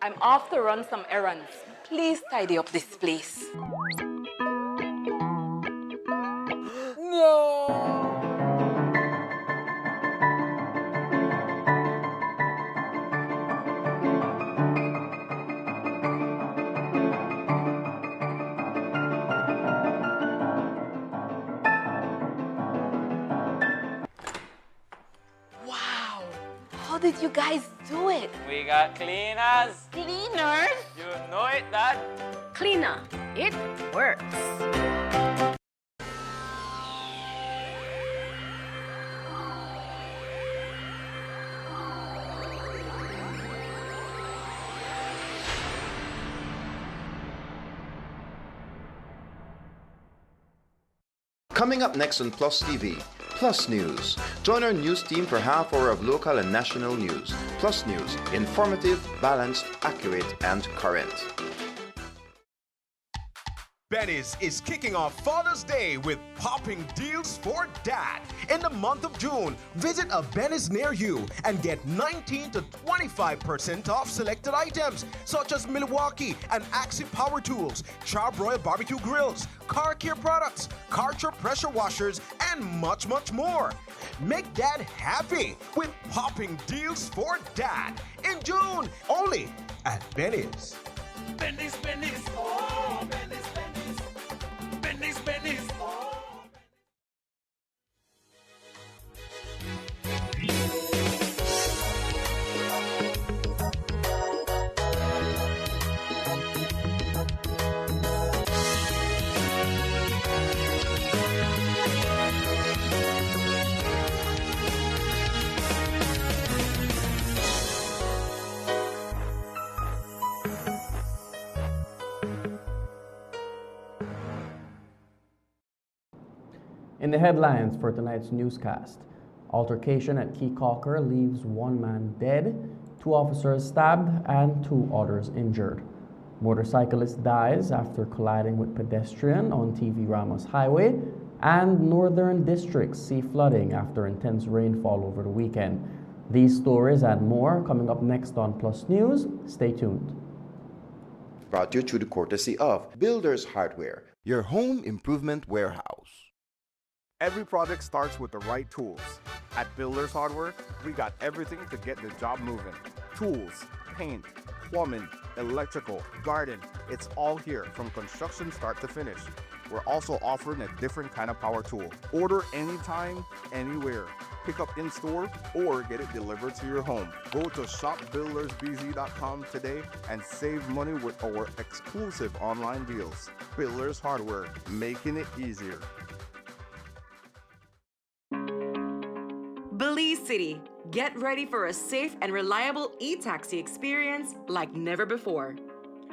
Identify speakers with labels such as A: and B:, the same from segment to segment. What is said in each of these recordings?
A: I'm off to run some errands. Please tidy up this place.
B: No!
A: Wow! How did you guys do it?
B: We got cleaners.
A: Cleaners?
B: You know it, Dad.
C: Cleaner, it works.
D: Coming up next on Plus TV, Plus News. Join our news team for half hour of local and national news. Plus News, informative, balanced, accurate, and current.
E: Benny's is kicking off Father's Day with popping deals for dad. In the month of June, visit a Benny's near you and get 19 to 25% off selected items such as Milwaukee and Axie power tools, Charbroil barbecue grills, car care products, Karcher pressure washers, and much, much more. Make dad happy with popping deals for dad in June, only at Benny's.
F: Benny's, Benny's, oh, Benny's, Benny's, Benny's, Benny's, oh.
G: In the headlines for tonight's newscast, altercation at Key Calker leaves one man dead, 2 officers stabbed, and 2 others injured. Motorcyclist dies after colliding with pedestrian on TV Ramos Highway, and northern districts see flooding after intense rainfall over the weekend. These stories and more coming up next on Plus News. Stay tuned.
D: Brought to you through the courtesy of Builders Hardware, your home improvement warehouse.
H: Every project starts with the right tools. At Builders Hardware, we got everything to get the job moving. Tools, paint, plumbing, electrical, garden, it's all here from construction start to finish. We're also offering a different kind of power tool. Order anytime, anywhere. Pick up in store or get it delivered to your home. Go to shopbuildersbz.com today and save money with our exclusive online deals. Builders Hardware, making it easier.
I: Belize City, get ready for a safe and reliable e-taxi experience like never before.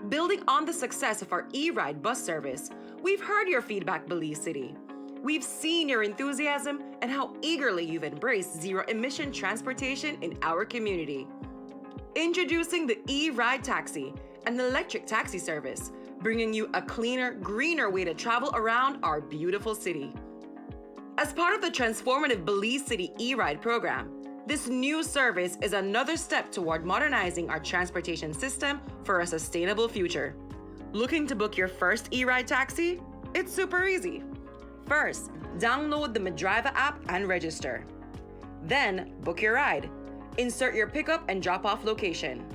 I: Building on the success of our e-ride bus service, we've heard your feedback, Belize City. We've seen your enthusiasm and how eagerly you've embraced zero-emission transportation in our community. Introducing the e-ride taxi, an electric taxi service, bringing you a cleaner, greener way to travel around our beautiful city. As part of the transformative Belize City e-ride program, this new service is another step toward modernizing our transportation system for a sustainable future. Looking to book your first e-ride taxi? It's super easy. First, download the Medriva app and register. Then, book your ride. Insert your pickup and drop-off location.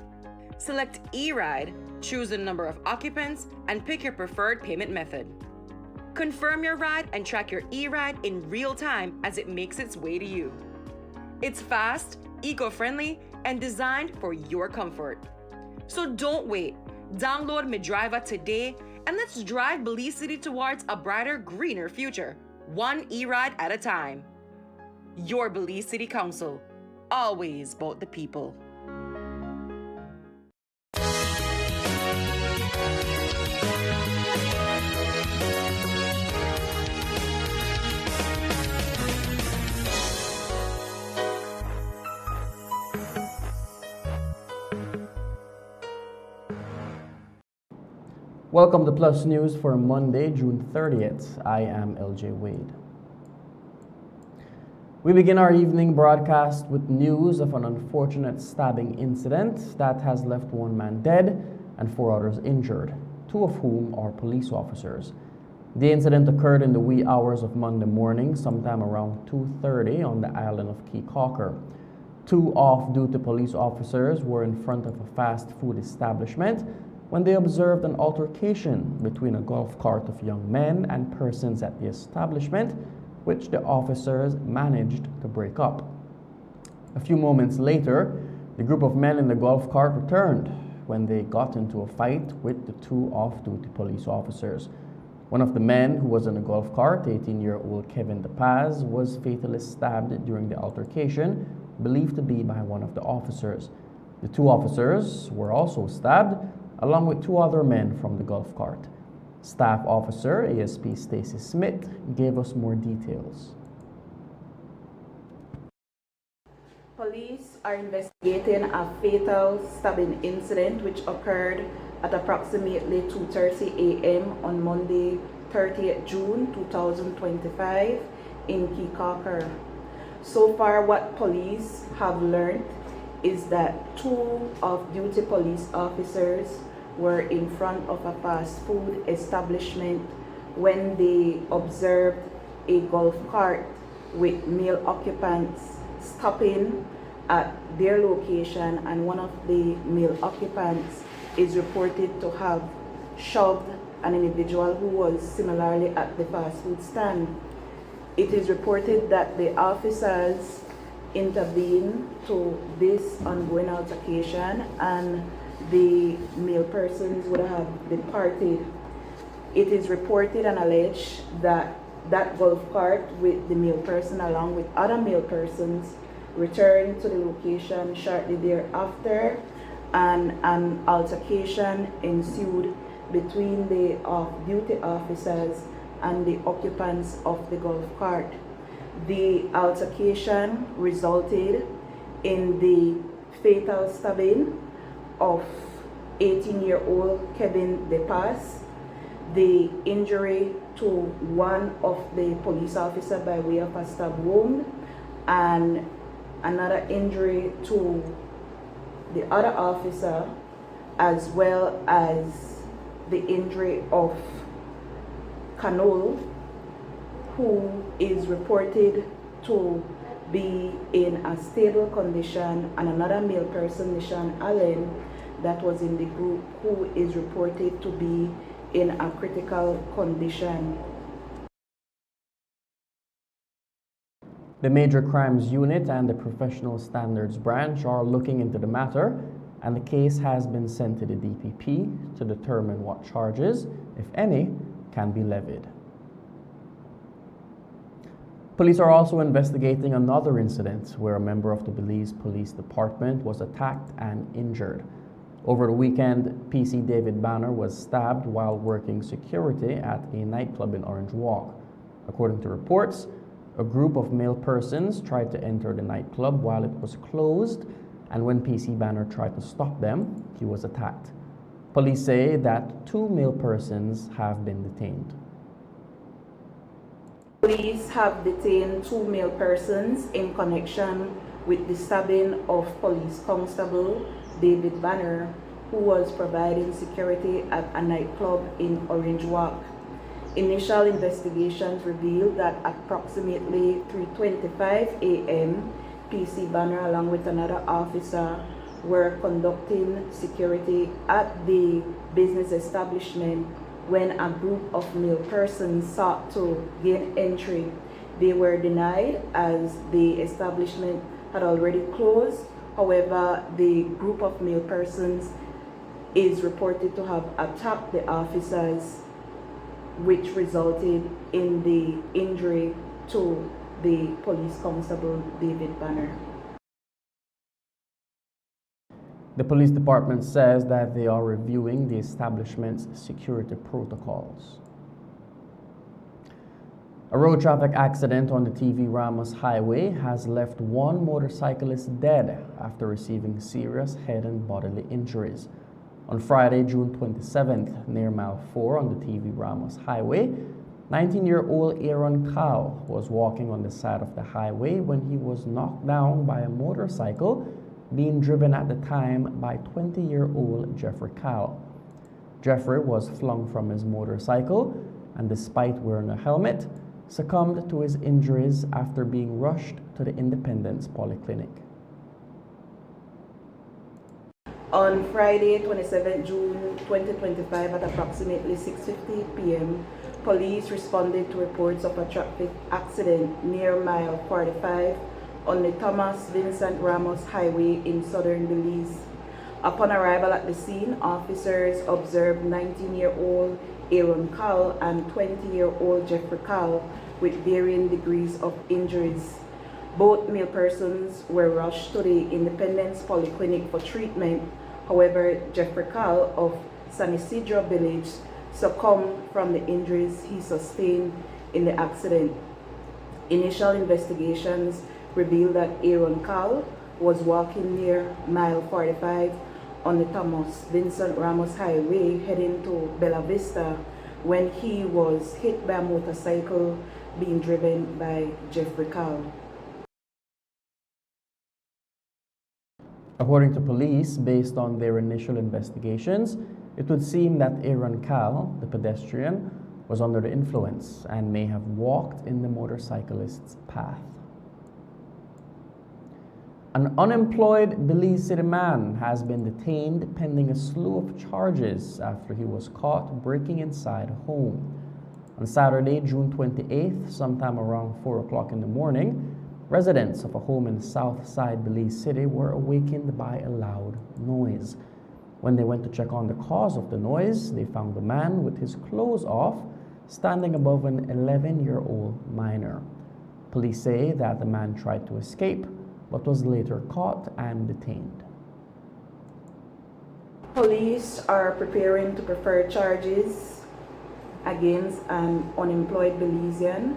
I: Select e-ride, choose the number of occupants, and pick your preferred payment method. Confirm your ride and track your e-ride in real time as it makes its way to you. It's fast, eco-friendly, and designed for your comfort. So don't wait. Download Medriva today and let's drive Belize City towards a brighter, greener future, one e-ride at a time. Your Belize City Council, always about the people.
G: Welcome to Plus News for Monday, June 30th. I am LJ Wade. We begin our evening broadcast with news of an unfortunate stabbing incident that has left one man dead and 4 others injured, 2 of whom are police officers. The incident occurred in the wee hours of Monday morning, sometime around 2:30 on the island of Key Caulker. 2 off-duty police officers were in front of a fast food establishment when they observed an altercation between a golf cart of young men and persons at the establishment, which the officers managed to break up. A few moments later, the group of men in the golf cart returned when they got into a fight with the 2 off-duty police officers. One of the men who was in the golf cart, 18-year-old Kevin DePaz, was fatally stabbed during the altercation, believed to be by one of the officers. The 2 officers were also stabbed, along with 2 other men from the golf cart. Staff Officer ASP Stacy Smith gave us more details.
J: Police are investigating a fatal stabbing incident which occurred at approximately 2:30 a.m. on Monday, 30th June 2025 in Key Caulker. So far, what police have learned is that 2 off-duty police officers were in front of a fast food establishment when they observed a golf cart with male occupants stopping at their location, and one of the male occupants is reported to have shoved an individual who was similarly at the fast food stand. It is reported that the officers intervened to this ongoing altercation and the male persons would have departed. It is reported and alleged that that golf cart with the male person along with other male persons returned to the location shortly thereafter, and an altercation ensued between the off-duty officers and the occupants of the golf cart. The altercation resulted in the fatal stabbing of 18-year-old Kevin DePaz, the injury to one of the police officers by way of a stab wound, and another injury to the other officer, as well as the injury of Canole, who is reported to be in a stable condition, and another male person, Nishan Allen, that was in the group, who is reported to be in a critical condition.
G: The Major Crimes Unit and the Professional Standards Branch are looking into the matter, and the case has been sent to the DPP to determine what charges, if any, can be levied. Police are also investigating another incident where a member of the Belize Police Department was attacked and injured. Over the weekend, PC David Banner was stabbed while working security at a nightclub in Orange Walk. According to reports, a group of male persons tried to enter the nightclub while it was closed, and when PC Banner tried to stop them, he was attacked. Police say that 2 male persons have been detained.
J: Police have detained 2 male persons in connection with the stabbing of Police Constable David Banner, who was providing security at a nightclub in Orange Walk. Initial investigations revealed that approximately 3:25 a.m., PC Banner along with another officer were conducting security at the business establishment when a group of male persons sought to gain entry. They were denied as the establishment had already closed. However, the group of male persons is reported to have attacked the officers, which resulted in the injury to the police constable David Banner.
G: The police department says that they are reviewing the establishment's security protocols. A road traffic accident on the TV Ramos Highway has left 1 motorcyclist dead after receiving serious head and bodily injuries. On Friday, June 27th, near mile 4 on the TV Ramos Highway, 19-year-old Aaron Kyle was walking on the side of the highway when he was knocked down by a motorcycle being driven at the time by 20-year-old Jeffrey Kyle. Jeffrey was flung from his motorcycle and, despite wearing a helmet, succumbed to his injuries after being rushed to the Independence Polyclinic.
J: On Friday, 27 June 2025 at approximately 6:50 p.m., police responded to reports of a traffic accident near mile 45 on the Thomas Vincent Ramos Highway in southern Belize. Upon arrival at the scene, officers observed 19-year-old Aaron Kyle and 20-year-old Jeffrey Kyle with varying degrees of injuries. Both male persons were rushed to the Independence Polyclinic for treatment. However, Jeffrey Kyle of San Isidro Village succumbed from the injuries he sustained in the accident. Initial investigations revealed that Aaron Kyle was walking near mile 45 on the Thomas Vincent Ramos Highway heading to Bella Vista when he was hit by a motorcycle being driven by Jeffrey Kyle.
G: According to police, based on their initial investigations, it would seem that Aaron Kyle, the pedestrian, was under the influence and may have walked in the motorcyclist's path. An unemployed Belize City man has been detained pending a slew of charges after he was caught breaking inside a home. On Saturday, June 28th, sometime around 4 o'clock in the morning, residents of a home in Southside Belize City were awakened by a loud noise. When they went to check on the cause of the noise, they found a man with his clothes off standing above an 11-year-old minor. Police say that the man tried to escape but was later caught and detained.
J: Police are preparing to prefer charges against an unemployed Belizean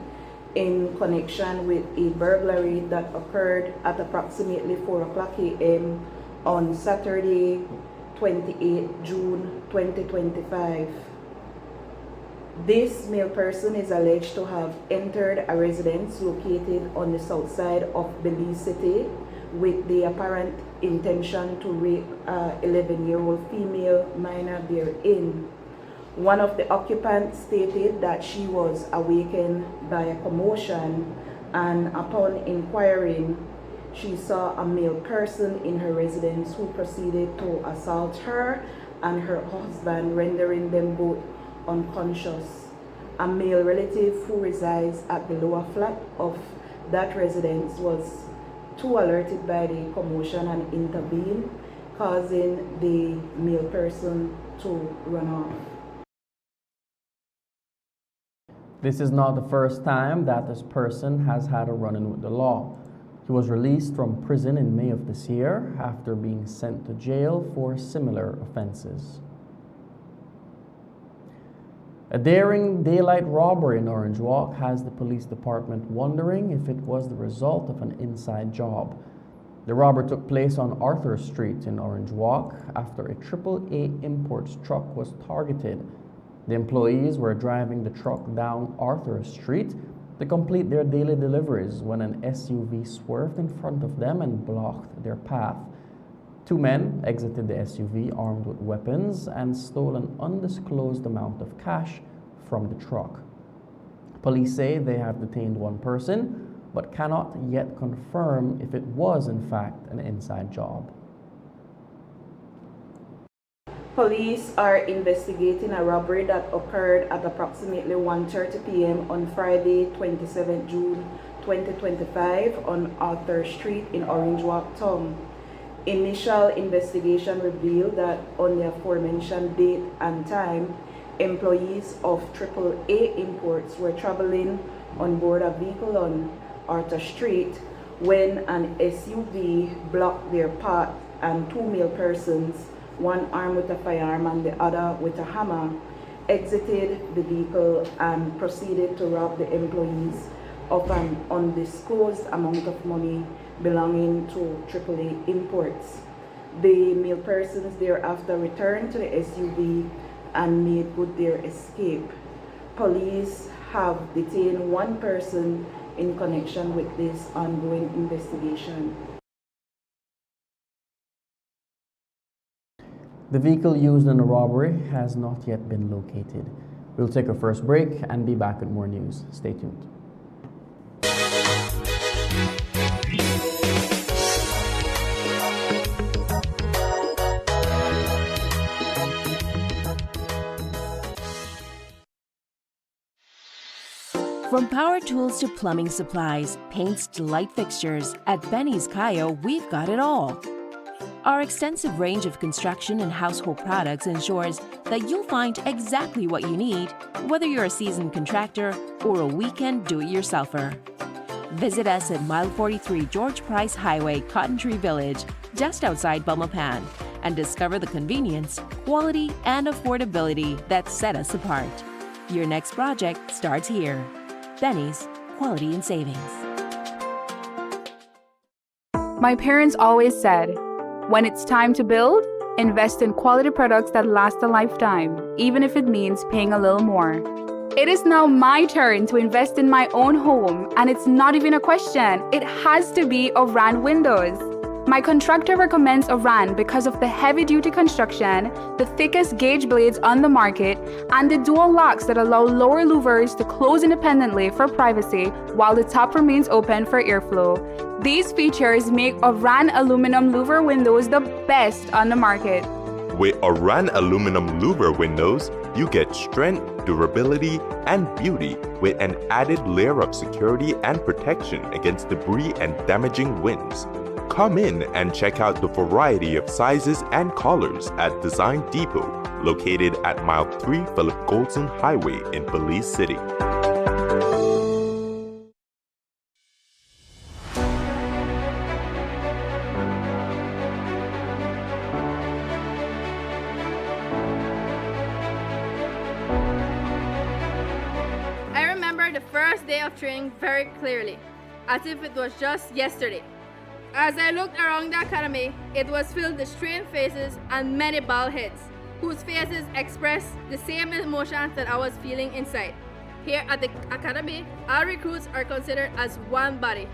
J: in connection with a burglary that occurred at approximately 4 o'clock a.m. on Saturday, 28 June 2025. This male person is alleged to have entered a residence located on the south side of Belize City with the apparent intention to rape an 11-year-old female minor therein. One of the occupants stated that she was awakened by a commotion, and upon inquiring, she saw a male person in her residence who proceeded to assault her and her husband, rendering them both unconscious. A male relative who resides at the lower flat of that residence was too alerted by the commotion and intervened, causing the male person to run off.
G: This is not the first time that this person has had a run-in with the law. He was released from prison in May of this year after being sent to jail for similar offenses. A daring daylight robbery in Orange Walk has the police department wondering if it was the result of an inside job. The robbery took place on Arthur Street in Orange Walk after a AAA imports truck was targeted. The employees were driving the truck down Arthur Street to complete their daily deliveries when an SUV swerved in front of them and blocked their path. Two men exited the SUV armed with weapons and stole an undisclosed amount of cash from the truck. Police say they have detained one person, but cannot yet confirm if it was in fact an inside job.
J: Police are investigating a robbery that occurred at approximately 1:30 p.m. on Friday, 27 June 2025 on Arthur Street in Orange Walk Town. Initial investigation revealed that on the aforementioned date and time, employees of AAA Imports were traveling on board a vehicle on Arthur Street when an SUV blocked their path and two male persons, one armed with a firearm and the other with a hammer, exited the vehicle and proceeded to rob the employees of an undisclosed amount of money belonging to AAA Imports. The male persons thereafter returned to the SUV and made good their escape. Police have detained one person in connection with this ongoing investigation.
G: The vehicle used in the robbery has not yet been located. We'll take a first break and be back with more news. Stay tuned.
K: From power tools to plumbing supplies, paints to light fixtures, at Benny's Kayo, we've got it all. Our extensive range of construction and household products ensures that you'll find exactly what you need, whether you're a seasoned contractor or a weekend do-it-yourselfer. Visit us at Mile 43 George Price Highway, Cotton Tree Village, just outside Belmopan, and discover the convenience, quality, and affordability that set us apart. Your next project starts here. Benny's, quality and savings.
L: My parents always said, when it's time to build, invest in quality products that last a lifetime, even if it means paying a little more. It is now my turn to invest in my own home, and it's not even a question. It has to be Oran Windows. My contractor recommends Oran because of the heavy-duty construction, the thickest gauge blades on the market, and the dual locks that allow lower louvers to close independently for privacy while the top remains open for airflow. These features make Oran aluminum louver windows the best on the market.
M: With Oran aluminum louver windows, you get strength, durability, and beauty with an added layer of security and protection against debris and damaging winds. Come in and check out the variety of sizes and colors at Design Depot, located at Mile 3 Philip Goldson Highway in Belize City.
N: I remember the first day of training very clearly, as if it was just yesterday. As I looked around the academy, it was filled with strained faces and many bald heads, whose faces expressed the same emotions that I was feeling inside. Here at the academy, all recruits are considered as one body,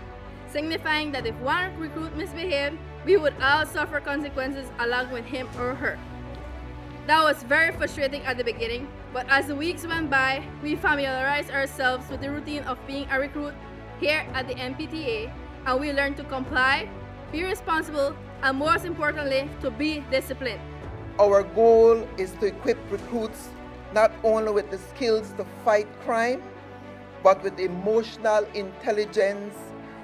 N: signifying that if one recruit misbehaved, we would all suffer consequences along with him or her. That was very frustrating at the beginning, but as the weeks went by, we familiarized ourselves with the routine of being a recruit here at the MPTA, and we learned to comply, be responsible, and most importantly, to be disciplined.
O: Our goal is to equip recruits not only with the skills to fight crime, but with emotional intelligence,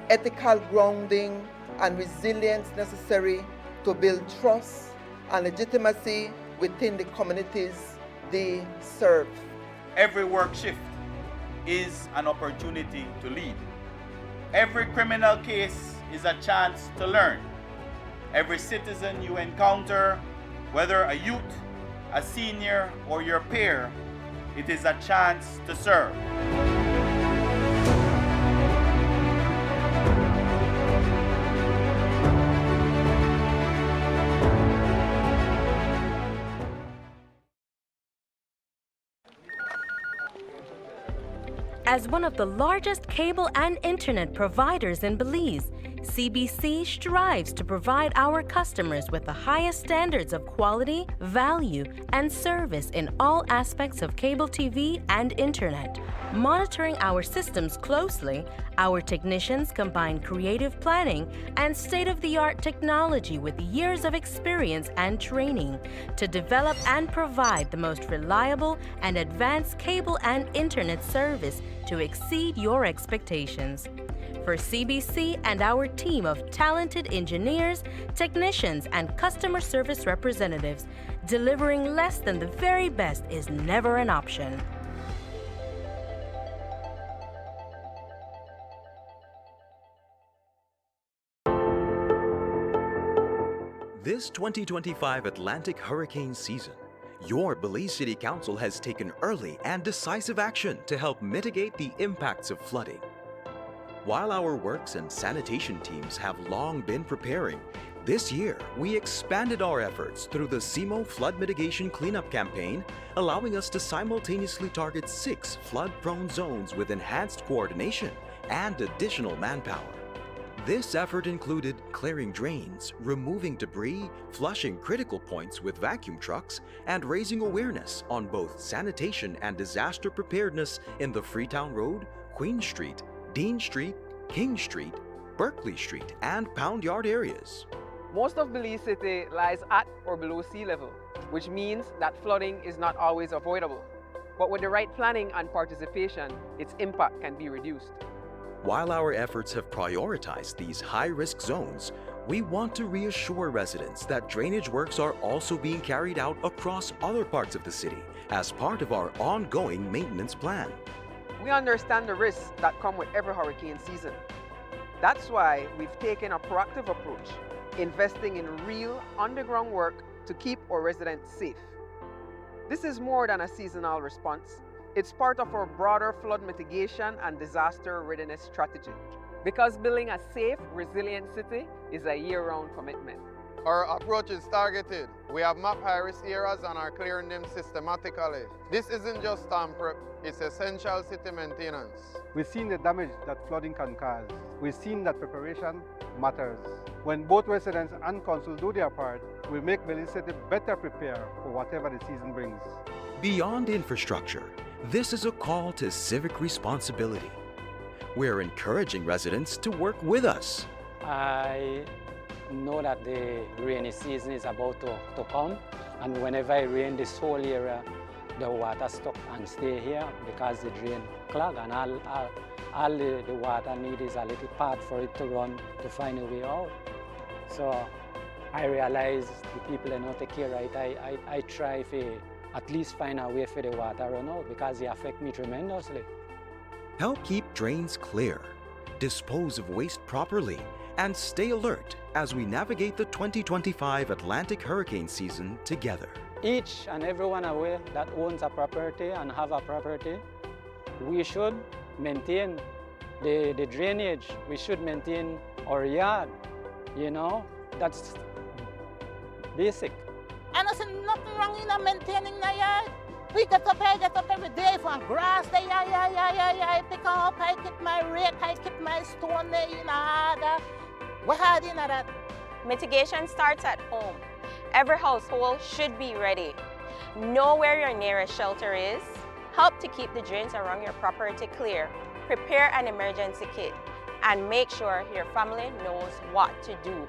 O: ethical grounding, and resilience necessary to build trust and legitimacy within the communities they serve.
P: Every work shift is an opportunity to lead. Every criminal case is a chance to learn. Every citizen you encounter, whether a youth, a senior, or your peer, it is a chance to serve.
K: As one of the largest cable and internet providers in Belize, CBC strives to provide our customers with the highest standards of quality, value, and service in all aspects of cable TV and internet. Monitoring our systems closely, our technicians combine creative planning and state-of-the-art technology with years of experience and training to develop and provide the most reliable and advanced cable and internet service to exceed your expectations. For CBC and our team of talented engineers, technicians, and customer service representatives, delivering less than the very best is never an option.
Q: This 2025 Atlantic hurricane season, your Belize City Council has taken early and decisive action to help mitigate the impacts of flooding. While our works and sanitation teams have long been preparing, This year, we expanded our efforts through the SEMO Flood Mitigation Cleanup Campaign, allowing us to simultaneously target 6 flood-prone zones with enhanced coordination and additional manpower. This effort included clearing drains, removing debris, flushing critical points with vacuum trucks, and raising awareness on both sanitation and disaster preparedness in the Freetown Road, Queen Street, Dean Street, King Street, Berkeley Street, and Pound Yard areas.
R: Most of Belize City lies at or below sea level, which means that flooding is not always avoidable. But with the right planning and participation, its impact can be reduced.
Q: While our efforts have prioritized these high-risk zones, we want to reassure residents that drainage works are also being carried out across other parts of the city as part of our ongoing maintenance plan.
R: We understand the risks that come with every hurricane season. That's why we've taken a proactive approach, investing in real underground work to keep our residents safe. This is more than a seasonal response. It's part of our broader flood mitigation and disaster readiness strategy. Because building a safe, resilient city is a year-round commitment.
S: Our approach is targeted. We have mapped high-risk areas and are clearing them systematically. This isn't just storm prep, it's essential city maintenance.
T: We've seen the damage that flooding can cause. We've seen that preparation matters. When both residents and council do their part, we'll make Belize City better prepared for whatever the season brings.
Q: Beyond infrastructure, this is a call to civic responsibility. We're encouraging residents to work with us.
U: I know that the rainy season is about to come, and whenever it rains, this whole area, the water stuck and stay here because the drain clog, and all the water need is a little part for it to run to find a way out. So I realize the people are not take care of it. I try to at least find a way for the water run out because it affect me tremendously.
Q: Help keep drains clear, dispose of waste properly, and stay alert as we navigate the 2025 Atlantic hurricane season together.
U: Each and everyone aware that owns a property and have a property, we should maintain the drainage. We should maintain our yard, you know, that's basic.
V: And I said nothing wrong in maintaining the yard. We get up every day for grass. I pick up, I keep my rake, I keep my stone there, you know. What hard in that?
W: Mitigation starts at home. Every household should be ready. Know where your nearest shelter is. Help to keep the drains around your property clear. Prepare an emergency kit and make sure your family knows what to do.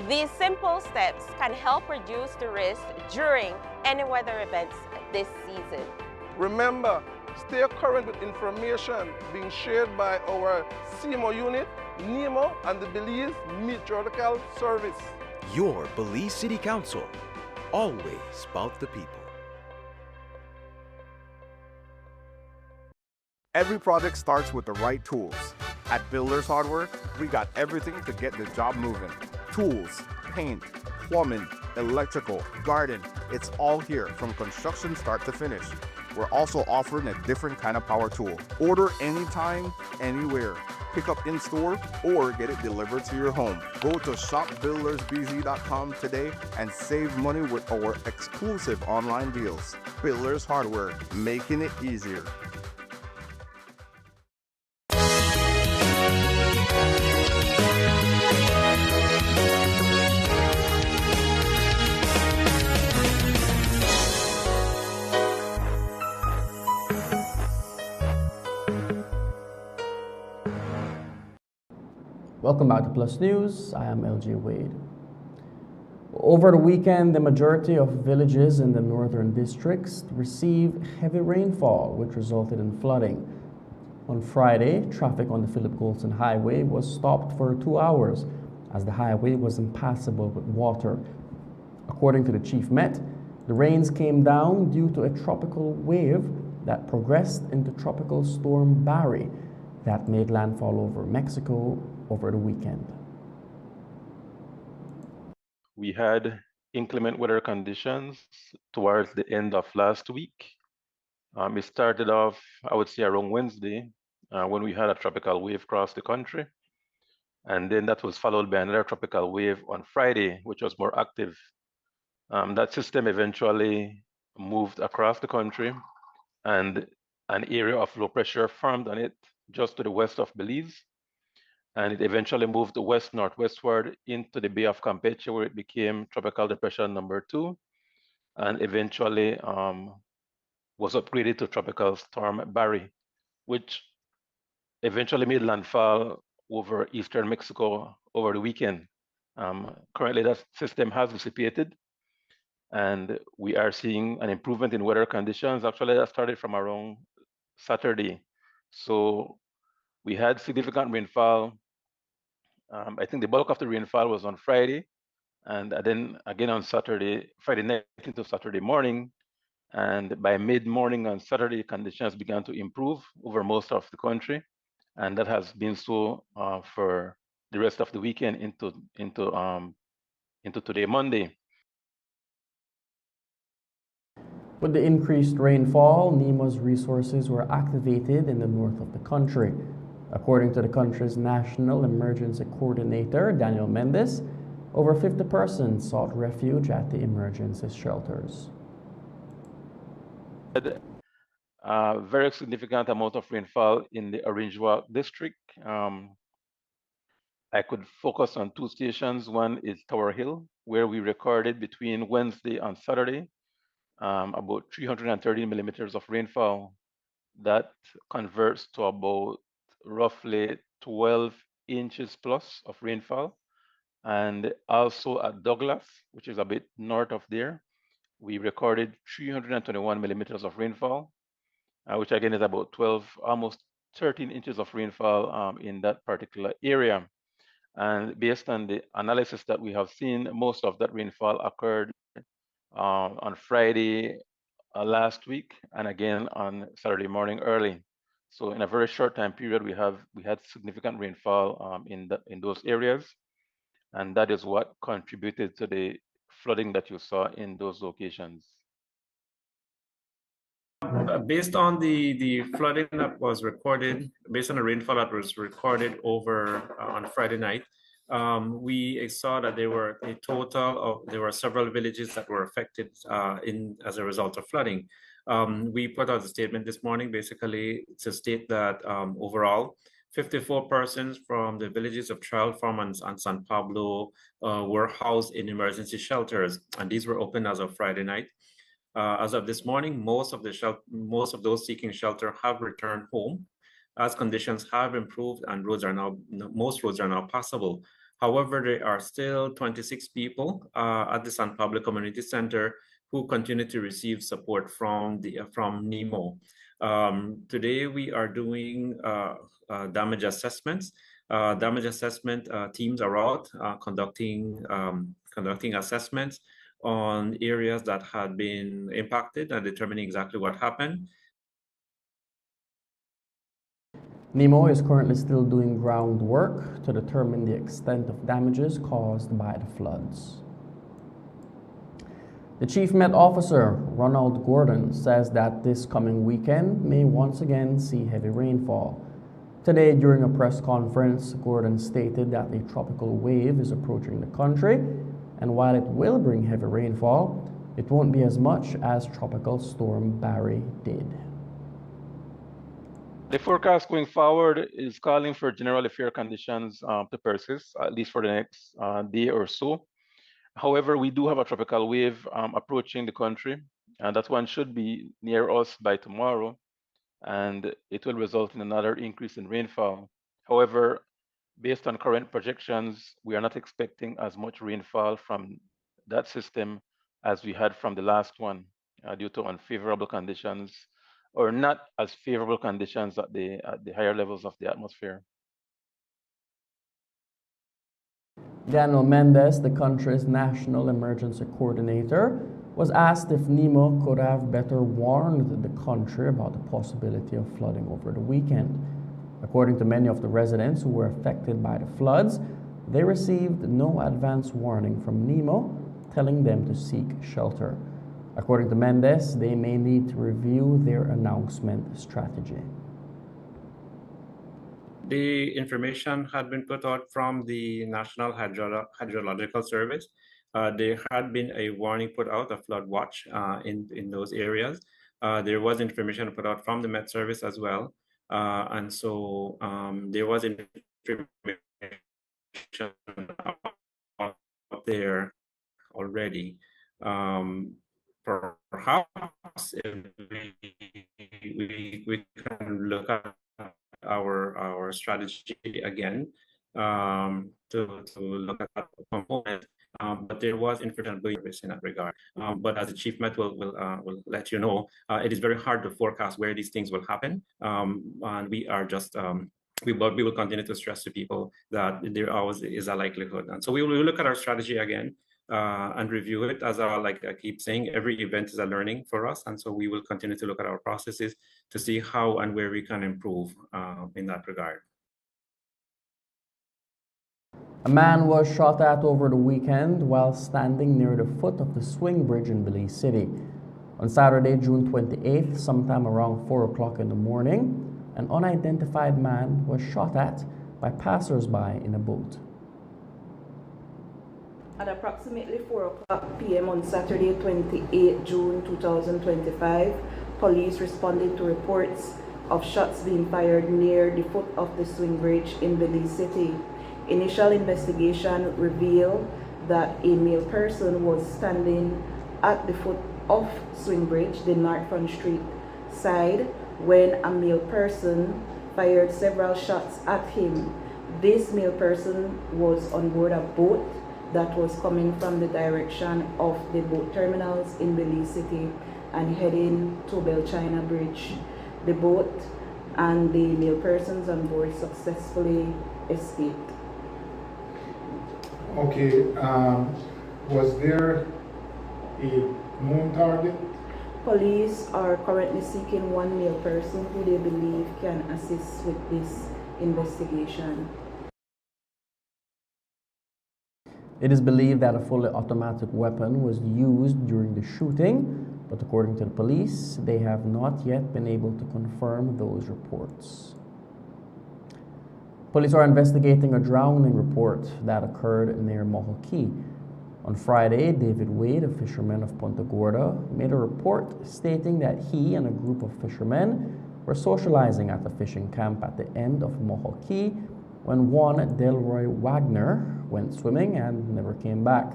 W: These simple steps can help reduce the risk during any weather events this season.
S: Remember, stay current with information being shared by our SEMO unit, NEMO, and the Belize Meteorological Service.
Q: Your Belize City Council, always about the people.
H: Every project starts with the right tools. At Builders Hardware, we got everything to get the job moving. Tools, paint, plumbing, electrical, garden, it's all here from construction start to finish. We're also offering a different kind of power tool. Order anytime, anywhere. Pick up in store or get it delivered to your home. Go to shopbuildersbz.com today and save money with our exclusive online deals. Builders Hardware, making it easier.
G: Welcome back to Plus News. I am LJ Wade. Over the weekend, the majority of villages in the northern districts received heavy rainfall, which resulted in flooding. On Friday, traffic on the Philip Golson Highway was stopped for 2 hours as the highway was impassable with water. According to the Chief Met, the rains came down due to a tropical wave that progressed into Tropical Storm Barry that made landfall over Mexico over the weekend.
X: We had inclement weather conditions towards the end of last week. It started off, I would say, around Wednesday when we had a tropical wave cross the country. And then that was followed by another tropical wave on Friday, which was more active. That system eventually moved across the country, and an area of low pressure formed on it just to the west of Belize. And it eventually moved west-northwestward into the Bay of Campeche, where it became Tropical Depression number 2, and eventually was upgraded to Tropical Storm Barry, which eventually made landfall over eastern Mexico over the weekend. Currently, that system has dissipated, and we are seeing an improvement in weather conditions. Actually, that started from around Saturday. So we had significant rainfall. I think the bulk of the rainfall was on Friday, and then again on Saturday, Friday night into Saturday morning. And by mid-morning on Saturday, conditions began to improve over most of the country, and that has been so for the rest of the weekend into today, Monday.
G: With the increased rainfall, NEMA's resources were activated in the north of the country. According to the country's National Emergency Coordinator, Daniel Mendes, over 50 persons sought refuge at the emergency shelters.
X: A very significant amount of rainfall in the Orange Walk district. I could focus on 2 stations. One is Tower Hill, where we recorded between Wednesday and Saturday about 330 millimeters of rainfall. That converts to about roughly 12 inches plus of rainfall. And also at Douglas, which is a bit north of there, we recorded 321 millimeters of rainfall, which again is about 12, almost 13 inches of rainfall in that particular area. And based on the analysis that we have seen, most of that rainfall occurred on Friday last week, and again on Saturday morning early. So in a very short time period, we had significant rainfall in those areas, and that is what contributed to the flooding that you saw in those locations.
A: Based on the flooding that was recorded, based on the rainfall that was recorded over on Friday night, we saw that there were several villages that were affected as a result of flooding. We put out a statement this morning, basically to state that overall, 54 persons from the villages of Child Farm and San Pablo were housed in emergency shelters, and these were open as of Friday night. As of this morning, most of those seeking shelter have returned home, as conditions have improved and most roads are now passable. However, there are still 26 people at the San Pablo Community Center who continue to receive support from NEMO. Today, we are doing damage assessments. Damage assessment teams are out conducting assessments on areas that had been impacted and determining exactly what happened.
G: NEMO is currently still doing groundwork to determine the extent of damages caused by the floods. The Chief Met Officer, Ronald Gordon, says that this coming weekend may once again see heavy rainfall. Today, during a press conference, Gordon stated that a tropical wave is approaching the country, and while it will bring heavy rainfall, it won't be as much as Tropical Storm Barry did.
X: The forecast going forward is calling for generally fair conditions to persist, at least for the next day or so. However, we do have a tropical wave approaching the country, and that one should be near us by tomorrow, and it will result in another increase in rainfall. However, based on current projections, we are not expecting as much rainfall from that system as we had from the last one due to unfavorable conditions, or not as favorable conditions at the higher levels of the atmosphere.
G: Daniel Mendes, the country's National Emergency Coordinator, was asked if NEMO could have better warned the country about the possibility of flooding over the weekend. According to many of the residents who were affected by the floods, they received no advance warning from NEMO telling them to seek shelter. According to Mendes, they may need to review their announcement strategy.
A: The information had been put out from the National Hydrological Service. There had been a warning put out, a flood watch in those areas. There was information put out from the Met Service as well. And so there was information out there already. Perhaps if we can look at our strategy again to look at that component. But there was information in that regard. But as the Chief Met will let you know, it is very hard to forecast where these things will happen. And we are just we will continue to stress to people that there always is a likelihood. And so we will look at our strategy again and review it. As I keep saying, every event is a learning for us. And so we will continue to look at our processes to see how and where we can improve in that regard.
G: A man was shot at over the weekend while standing near the foot of the swing bridge in Belize City. On Saturday, June 28th, sometime around 4 o'clock in the morning, an unidentified man was shot at by passers-by in a boat.
J: At approximately 4 o'clock p.m. on Saturday, 28 June 2025, police responded to reports of shots being fired near the foot of the swing bridge in Belize City. Initial investigation revealed that a male person was standing at the foot of swing bridge, the Northfront Street side, when a male person fired several shots at him. This male person was on board a boat that was coming from the direction of the boat terminals in Belize City and heading to Belchina Bridge. The boat and the male persons on board successfully escaped.
B: Okay, was there a known target?
J: Police are currently seeking one male person who they believe can assist with this investigation.
G: It is believed that a fully automatic weapon was used during the shooting, but according to the police, they have not yet been able to confirm those reports. Police are investigating a drowning report that occurred near Moho Key. On Friday, David Wade, a fisherman of Punta Gorda, made a report stating that he and a group of fishermen were socializing at a fishing camp at the end of Moho Key when one Delroy Wagner went swimming and never came back.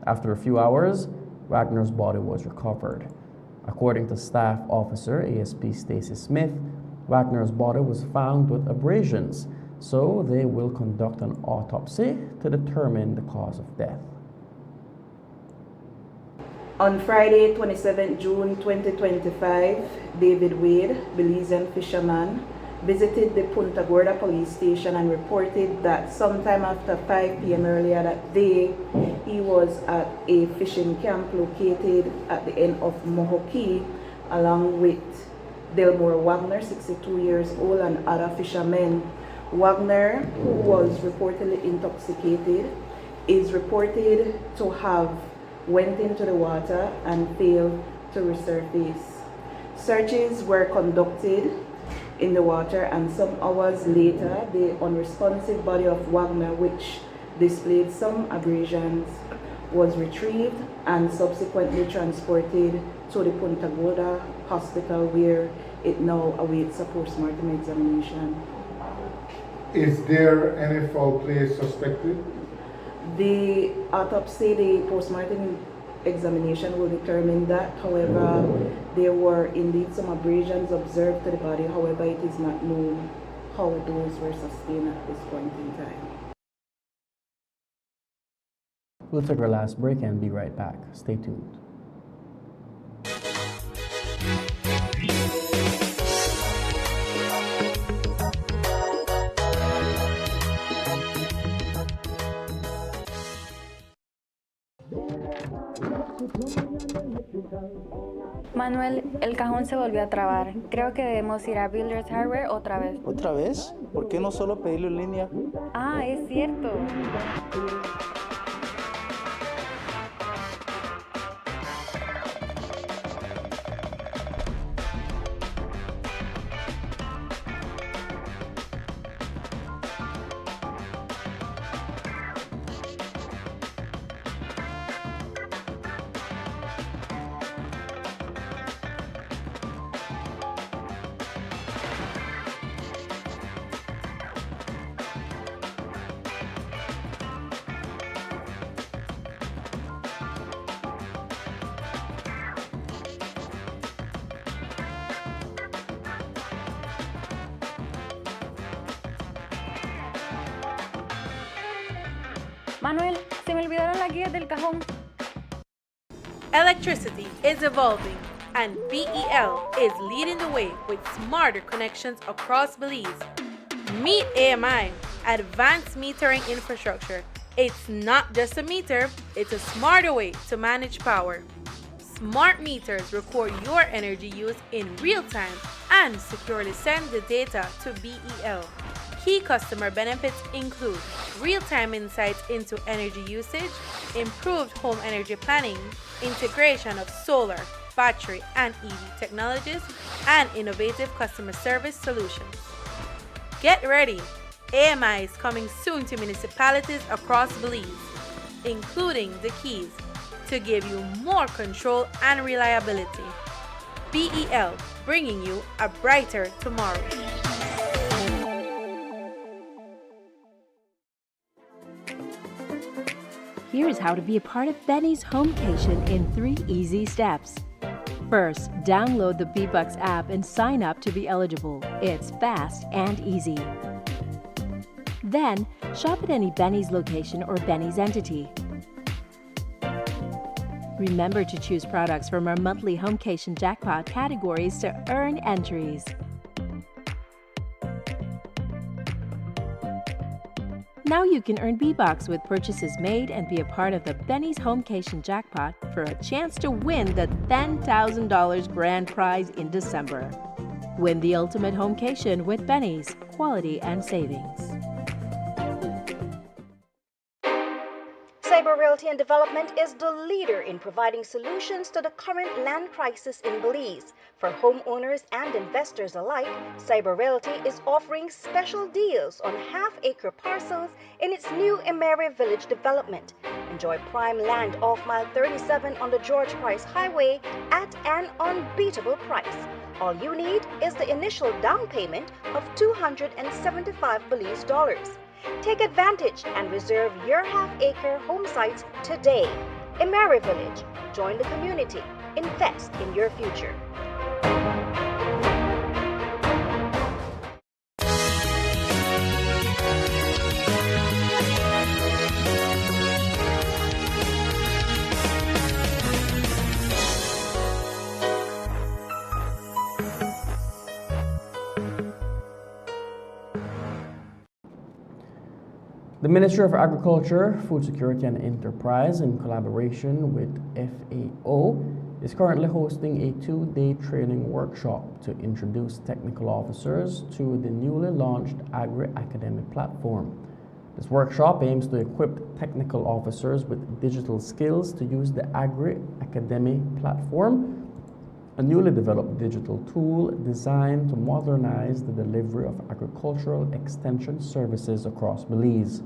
G: After a few hours, Wagner's body was recovered. According to Staff Officer ASP Stacy Smith, Wagner's body was found with abrasions, so they will conduct an autopsy to determine the cause of death.
J: On Friday, 27 June 2025, David Wade, Belizean fisherman, visited the Punta Gorda police station and reported that sometime after 5 p.m. earlier that day, he was at a fishing camp located at the end of Moho Key, along with Delmore Wagner, 62 years old, and other fishermen. Wagner, who was reportedly intoxicated, is reported to have went into the water and failed to resurface. Searches were conducted in the water, and some hours later, the unresponsive body of Wagner, which displayed some abrasions, was retrieved and subsequently transported to the Punta Gorda Hospital, where it now awaits a post-mortem examination.
B: Is there any foul play suspected?
J: The autopsy, the post-mortem examination will determine that. However, there were indeed some abrasions observed to the body. However, it is not known how those were sustained at this point in time.
G: We'll take our last break and be right back. Stay tuned.
C: Manuel, el cajón se volvió a trabar. Creo que debemos ir a Builders Hardware otra vez.
E: ¿Otra vez? ¿Por qué no solo pedirlo en línea?
C: Ah, es cierto. Manuel, se me olvidaron las guías del cajón.
D: Electricity is evolving, and BEL is leading the way with smarter connections across Belize. Meet AMI, Advanced Metering Infrastructure. It's not just a meter, it's a smarter way to manage power. Smart meters record your energy use in real time and securely send the data to BEL. Key customer benefits include real-time insights into energy usage, improved home energy planning, integration of solar, battery, and EV technologies, and innovative customer service solutions. Get ready! AMI is coming soon to municipalities across Belize, including the Keys, to give you more control and reliability. BEL, bringing you a brighter tomorrow.
F: Here's how to be a part of Benny's Homecation in 3 easy steps. First, download the B-Bucks app and sign up to be eligible. It's fast and easy. Then, shop at any Benny's location or Benny's entity. Remember to choose products from our monthly Homecation jackpot categories to earn entries. Now you can earn B-Bucks with purchases made and be a part of the Benny's Homecation jackpot for a chance to win the $10,000 grand prize in December. Win the ultimate Homecation with Benny's, quality and savings.
I: Cyber Realty and Development is the leader in providing solutions to the current land crisis in Belize. For homeowners and investors alike, Cyber Realty is offering special deals on half-acre parcels in its new Emery Village development. Enjoy prime land off Mile 37 on the George Price Highway at an unbeatable price. All you need is the initial down payment of $275 Belize dollars. Take advantage and reserve your half-acre home sites today. Emery Village. Join the community. Invest in your future.
G: The Ministry of Agriculture, Food Security and Enterprise, in collaboration with FAO, is currently hosting a 2-day training workshop to introduce technical officers to the newly launched Agri-Academy platform. This workshop aims to equip technical officers with digital skills to use the Agri-Academy platform, a newly developed digital tool designed to modernize the delivery of agricultural extension services across Belize.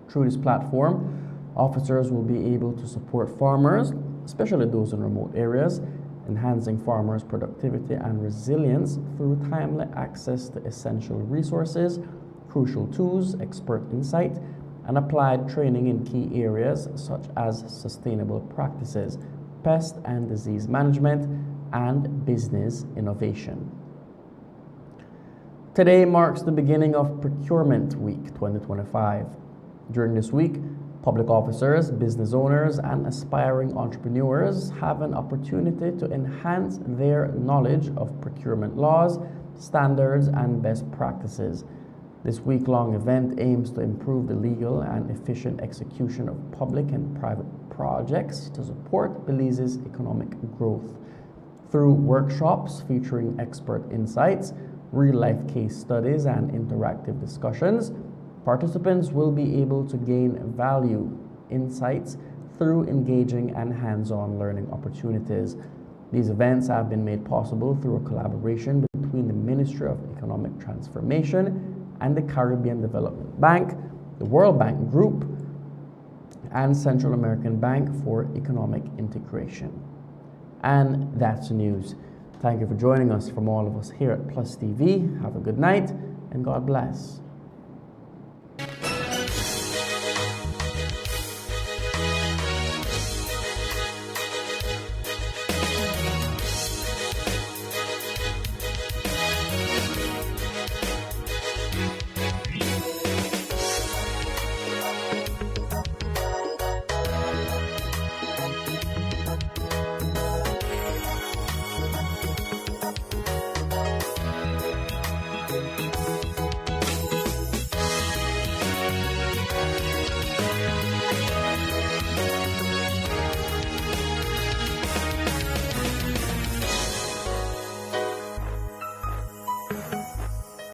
G: Through this platform, officers will be able to support farmers, especially those in remote areas, enhancing farmers' productivity and resilience through timely access to essential resources, crucial tools, expert insight, and applied training in key areas such as sustainable practices, pest and disease management, and business innovation. Today marks the beginning of Procurement Week 2025. During this week, public officers, business owners, and aspiring entrepreneurs have an opportunity to enhance their knowledge of procurement laws, standards, and best practices. This week-long event aims to improve the legal and efficient execution of public and private projects to support Belize's economic growth. Through workshops featuring expert insights, real-life case studies, and interactive discussions, participants will be able to gain value insights through engaging and hands-on learning opportunities. These events have been made possible through a collaboration between the Ministry of Economic Transformation and the Caribbean Development Bank, the World Bank Group, and Central American Bank for Economic Integration. And that's the news. Thank you for joining us from all of us here at Plustv. Have a good night and God bless.